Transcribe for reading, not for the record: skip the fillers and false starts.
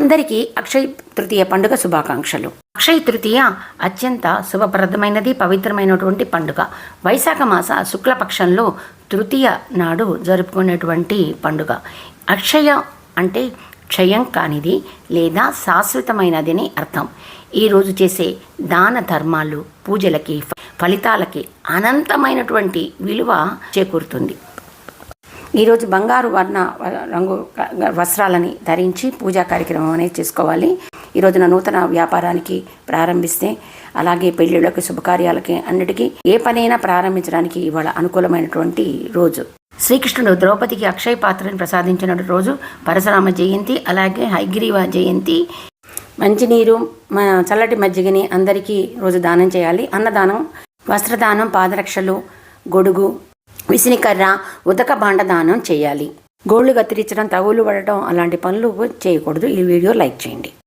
అందరికీ అక్షయ తృతీయ పండుగ శుభాకాంక్షలు. అక్షయ తృతీయ అత్యంత శుభప్రదమైనది, పవిత్రమైనటువంటి పండుగ. వైశాఖ మాస శుక్లపక్షంలో తృతీయ నాడు జరుపుకునేటువంటి పండుగ. అక్షయ అంటే క్షయం కానిది లేదా శాశ్వతమైనది అని అర్థం. ఈరోజు చేసే దాన ధర్మాలు, పూజలకి, ఫలితాలకి అనంతమైనటువంటి విలువ చేకూరుతుంది. ఈరోజు బంగారు రంగు వస్త్రాలని ధరించి పూజా కార్యక్రమం అనేది చేసుకోవాలి. ఈరోజున నూతన వ్యాపారానికి ప్రారంభిస్తే, అలాగే పెళ్ళిళ్ళకి, శుభకార్యాలకి, అన్నిటికీ ఏ పనైనా ప్రారంభించడానికి ఇవాళ అనుకూలమైనటువంటి రోజు. శ్రీకృష్ణుడు ద్రౌపదికి అక్షయ పాత్రను ప్రసాదించిన రోజు పరశురామ జయంతి, అలాగే హయగ్రీవ జయంతి. మంచినీరు, చల్లటి మజ్జిగని అందరికీ రోజు దానం చేయాలి. అన్నదానం, వస్త్రదానం, పాదరక్షలు, గొడుగు, విసినికర్ర, ఉదక భాండ దానం చేయాలి. గోళ్ళు కత్తిరించడం, తగులు పడటం అలాంటి పనులు చేయకూడదు. ఈ వీడియో లైక్ చేయండి.